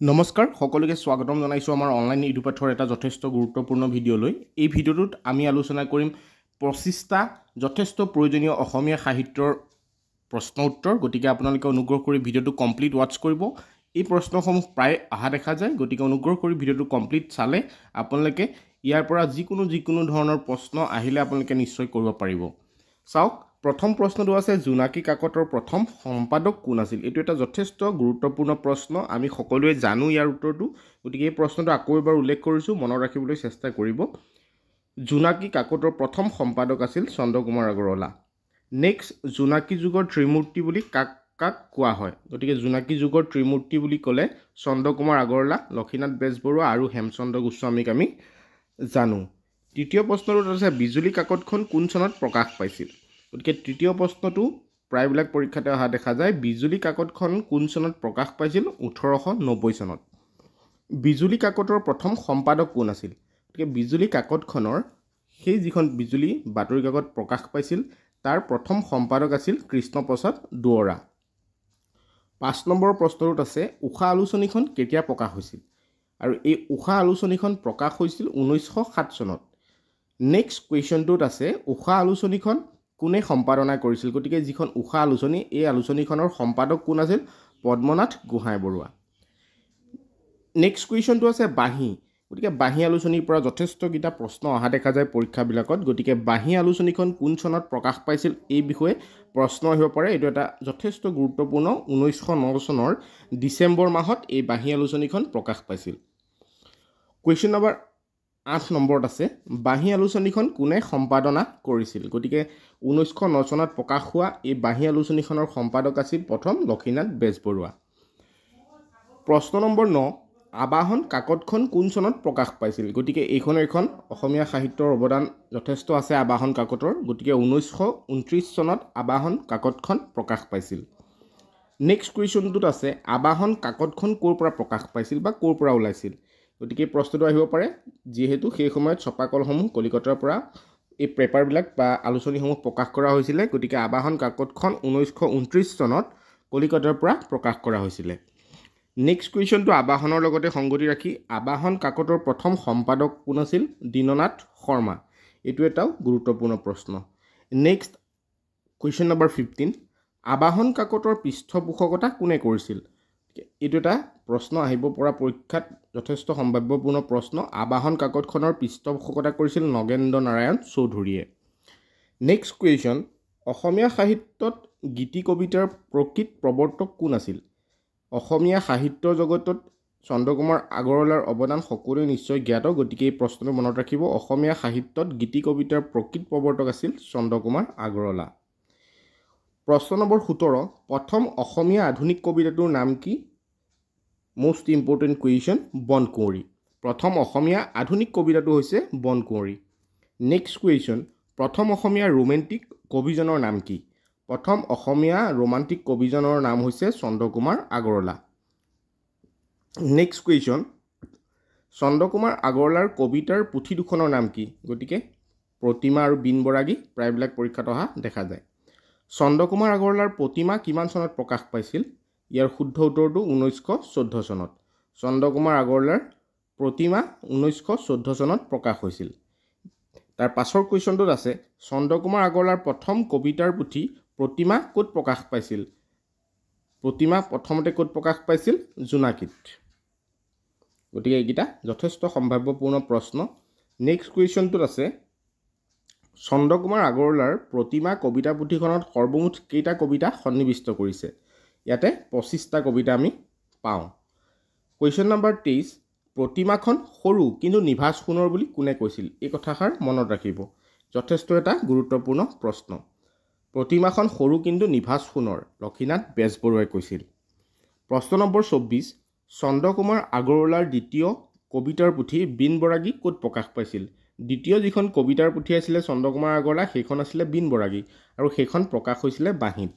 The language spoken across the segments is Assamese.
নমস্কাৰ সকলোকে স্বাগতম জনাইছোঁ আমাৰ অনলাইন ইউটিউব পাঠৰ এটা যথেষ্ট গুৰুত্বপূৰ্ণ ভিডিঅ'লৈ। এই ভিডিঅ'টোত আমি আলোচনা কৰিম 25টা যথেষ্ট প্ৰয়োজনীয় অসমীয়া সাহিত্যৰ প্ৰশ্ন উত্তৰ। গতিকে আপোনালোকে অনুগ্ৰহ কৰি ভিডিঅ'টো কমপ্লিট ৱাটচ কৰিব। এই প্ৰশ্নসমূহ প্ৰায় অহা দেখা যায়, গতিকে অনুগ্ৰহ কৰি ভিডিঅ'টো কমপ্লিট চালে আপোনালোকে ইয়াৰ পৰা যিকোনো ধৰণৰ প্ৰশ্ন আহিলে আপোনালোকে নিশ্চয় কৰিব পাৰিব। চাওক, প্ৰথম প্ৰশ্নটো আছে জোনাকী কাকতৰ প্ৰথম সম্পাদক কোন আছিল। এইটো এটা যথেষ্ট গুৰুত্বপূৰ্ণ প্ৰশ্ন, আমি সকলোৱে জানো ইয়াৰ উত্তৰটো। গতিকে এই প্ৰশ্নটো আকৌ এবাৰ উল্লেখ কৰিছোঁ, মনত ৰাখিবলৈ চেষ্টা কৰিব। জোনাকী কাকতৰ প্ৰথম সম্পাদক আছিল চন্দ্ৰকুমাৰ আগৰৱালা। নেক্সট, জোনাকী যুগৰ ত্ৰিমূৰ্তি বুলি কাক কোৱা হয়। গতিকে জোনাকী যুগৰ ত্ৰিমূৰ্তি বুলি ক'লে চন্দ্ৰকুমাৰ আগৰৱালা, লক্ষীনাথ বেজবৰুৱা আৰু হেমচন্দ্ৰ গোস্বামীক আমি জানো। তৃতীয় প্ৰশ্নটোত আছে বিজুলী কাকতখন কোন চনত প্ৰকাশ পাইছিল। গতিকে তৃতীয় প্ৰশ্নটো প্ৰায়বিলাক পৰীক্ষাতে অহা দেখা যায়। বিজুলী কাকতখন কোন চনত প্ৰকাশ পাইছিল? 1890 চনত। বিজুলী কাকতৰ প্ৰথম সম্পাদক কোন আছিল? গতিকে বিজুলী কাকতখনৰ সেই যিখন বিজুলী বাতৰি কাকত প্ৰকাশ পাইছিল তাৰ প্ৰথম সম্পাদক আছিল কৃষ্ণপ্ৰসাদ দুৱৰা। 5 নম্বৰ প্ৰশ্নটোত আছে উষা আলোচনীখন কেতিয়া প্ৰকাশ হৈছিল? আৰু এই উষা আলোচনীখন প্ৰকাশ হৈছিল 1907 চনত। নেক্সট কুৱেশ্যনটোত আছে উষা আলোচনীখন কোনে সম্পাদনা কৰিছিল? গতিকে যিখন উষা আলোচনী, এই আলোচনীখনৰ সম্পাদক কোন আছিল? পদ্মনাথ গোহাঁই বৰুৱা। নেক্সট কুৱেশ্যনটো আছে বাঁহী। গতিকে বাঁহী আলোচনীৰ পৰা যথেষ্টকেইটা প্ৰশ্ন অহা দেখা যায় পৰীক্ষাবিলাকত। গতিকে বাঁহী আলোচনীখন কোন চনত প্ৰকাশ পাইছিল এই বিষয়ে প্ৰশ্ন আহিব পাৰে। এইটো এটা যথেষ্ট গুৰুত্বপূৰ্ণ। 1909 চনৰ ডিচেম্বৰ মাহত এই বাঁহী আলোচনীখন প্ৰকাশ পাইছিল। কুৱেশ্যন নম্বৰ 8 নম্বৰত আছে বাঁহী আলোচনীখন কোনে সম্পাদনা কৰিছিল? গতিকে 1909 চনত প্ৰকাশ হোৱা এই বাঁহী আলোচনীখনৰ সম্পাদক আছিল প্ৰথম লক্ষীনাথ বেজবৰুৱা। প্ৰশ্ন নম্বৰ 9, আবাহন কাকতখন কোন চনত প্ৰকাশ পাইছিল? গতিকে এইখন অসমীয়া সাহিত্যৰ অৱদান যথেষ্ট আছে আবাহন কাকতৰ। গতিকে 1929 চনত আবাহন কাকতখন প্ৰকাশ পাইছিল। নেক্সট কুৱেশ্যনটোত আছে আবাহন কাকতখন ক'ৰ পৰা প্ৰকাশ পাইছিল বা ক'ৰ পৰা ওলাইছিল? গতিকে প্ৰশ্নটো আহিব পাৰে, যিহেতু সেই সময়ত ছপাকলসমূহ কলিকতাৰ পৰা এই পেপাৰবিলাক বা আলোচনীসমূহ প্ৰকাশ কৰা হৈছিলে। গতিকে আবাহন কাকতখন 1929 চনত কলিকতাৰ পৰা প্ৰকাশ কৰা হৈছিলে। নেক্সট কুৱেশ্যনটো আবাহনৰ লগতে সংগতি ৰাখি আবাহন কাকতৰ প্ৰথম সম্পাদক কোন আছিল? দীননাথ শৰ্মা। এইটো এটাও গুৰুত্বপূৰ্ণ প্ৰশ্ন। নেক্সট কুৱেশ্যন নম্বৰ 15, আবাহন কাকতৰ পৃষ্ঠপোষকতা কোনে কৰিছিল? এইটো এটা প্ৰশ্ন আহিব পৰা পৰীক্ষাত যথেষ্ট সম্ভাৱ্যপূৰ্ণ প্ৰশ্ন। আবাহন কাকতখনৰ পৃষ্ঠপোষকতা কৰিছিল নগেন্দ্ৰ নাৰায়ণ চৌধুৰীয়ে। নেক্সট কুৱেশ্যন, অসমীয়া সাহিত্যত গীতি কবিতাৰ প্ৰকৃত প্ৰৱৰ্তক কোন আছিল? অসমীয়া সাহিত্য জগতত চন্দ্ৰকুমাৰ আগৰৱালাৰ অৱদান সকলোৱে নিশ্চয় জ্ঞাত। গতিকে এই প্ৰশ্নটো মনত ৰাখিব, অসমীয়া সাহিত্যত গীতি কবিতাৰ প্ৰকৃত প্ৰৱৰ্তক আছিল চন্দ্ৰকুমাৰ আগৰৱালা। প্ৰশ্ন নম্বৰ 17, প্ৰথম অসমীয়া আধুনিক কবিতাটোৰ নাম কি? Most important question, Bonkuwori. প্ৰথম অসমীয়া আধুনিক কবিতাটো হৈছে বনকুঁৱৰী। নেক্সট কুৱেশ্যন, প্ৰথম অসমীয়া ৰোমেণ্টিক কবিজনৰ নাম কি? প্ৰথম অসমীয়া ৰোমান্টিক কবিজনৰ নাম হৈছে চন্দ্ৰকুমাৰ আগৰৱালা। নেক্সট কুৱেশ্যন, চন্দ্ৰকুমাৰ আগৰৱালাৰ কবিতাৰ পুথি দুখনৰ নাম কি? গতিকে প্ৰতিমা আৰু বিন বৰাগী প্ৰায়বিলাক পৰীক্ষাত অহা দেখা যায়। চন্দ্ৰকুমাৰ আগৰৱালাৰ প্ৰতিমা কিমান চনত প্ৰকাশ পাইছিল? ইয়াৰ শুদ্ধ উত্তৰটো 1914 চনত। চন্দ্ৰকুমাৰ আগৰৱালাৰ প্ৰতিমা 1914 চনত প্ৰকাশ হৈছিল। তাৰ পাছৰ কুৱেশ্যনটোত আছে চন্দ্ৰকুমাৰ আগৰৱালাৰ প্ৰথম কবিতাৰ পুথি প্ৰতিমা ক'ত প্ৰকাশ পাইছিল? প্ৰতিমা প্ৰথমতে ক'ত প্ৰকাশ পাইছিল? জোনাকীত। গতিকে এইকেইটা যথেষ্ট সম্ভাৱ্যপূৰ্ণ প্ৰশ্ন। নেক্সট কুৱেশ্যনটোত আছে চন্দ্ৰকুমাৰ আগৰৱালাৰ প্ৰতিমা কবিতা পুথিখনত সৰ্বমুঠ কেইটা কবিতা সন্নিৱিষ্ট কৰিছে? ইয়াতে 25টা কবিতা আমি পাওঁ। কুৱেশ্যন নম্বৰ 23, প্ৰতিমাখন সৰু কিন্তু নিভাঁজ সোণৰ বুলি কোনে কৈছিল? এই কথাষাৰ মনত ৰাখিব, যথেষ্ট এটা গুৰুত্বপূৰ্ণ প্ৰশ্ন। প্ৰতিমাখন সৰু কিন্তু নিভাঁজ সোণৰ, লক্ষীনাথ বেজবৰুৱাই কৈছিল। প্ৰশ্ন নম্বৰ 24, চন্দ্ৰকুমাৰ আগৰৱালাৰ দ্বিতীয় কবিতাৰ পুথি বিন বৰাগী ক'ত প্ৰকাশ পাইছিল? দ্বিতীয় যিখন কবিতাৰ পুথি আছিলে চন্দ্ৰকুমাৰ আগৰৱালা, সেইখন আছিলে বিন বৰাগী আৰু সেইখন প্ৰকাশ হৈছিলে বাঁহীত।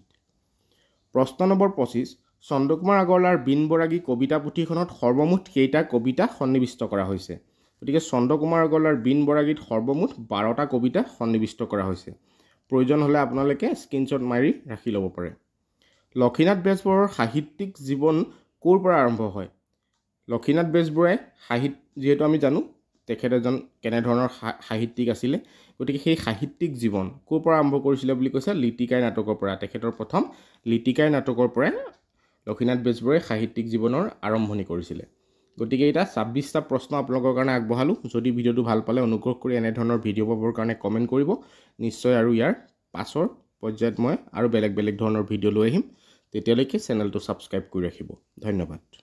প্ৰশ্ন নম্বৰ 25, চন্দ্ৰকুমাৰ আগৰৱালাৰ বিন বৰাগী কবিতা পুথিখনত সৰ্বমুঠ কেইটা কবিতা সন্নিৱিষ্ট কৰা হৈছে? গতিকে চন্দ্ৰকুমাৰ আগৰৱালাৰ বিন বৰাগীত সৰ্বমুঠ 12টা কবিতা সন্নিৱিষ্ট কৰা হৈছে। প্ৰয়োজন হ'লে আপোনালোকে স্ক্ৰীনশ্বট মাৰি ৰাখি ল'ব পাৰে। লক্ষীনাথ বেজবৰুৱাৰ সাহিত্যিক জীৱন ক'ৰ পৰা আৰম্ভ হয়? লক্ষীনাথ বেজবৰুৱাই যিহেতু আমি জানো তেখেত এজন কেনেধৰণৰ সাহিত্যিক আছিলে, গতিকে সেই সাহিত্যিক জীৱন ক'ৰ পৰা আৰম্ভ কৰিছিলে বুলি কৈছে লিটিকাই নাটকৰ পৰা। তেখেতৰ প্ৰথম লিটিকাই নাটকৰ পৰাই লক্ষীনাথ বেজবৰুৱাই সাহিত্যিক জীৱনৰ আৰম্ভণি কৰিছিলে। গতিকে এতিয়া 26টা প্ৰশ্ন আপোনালোকৰ কাৰণে আগবঢ়ালোঁ। যদি ভিডিঅ'টো ভাল পালে অনুগ্ৰহ কৰি এনেধৰণৰ ভিডিঅ' পাবৰ কাৰণে কমেণ্ট কৰিব নিশ্চয়, আৰু ইয়াৰ পাছৰ পৰ্যায়ত মই আৰু বেলেগ বেলেগ ধৰণৰ ভিডিঅ' লৈ আহিম। তেতিয়ালৈকে চেনেলটো ছাবস্ক্ৰাইব কৰি ৰাখিব। ধন্যবাদ।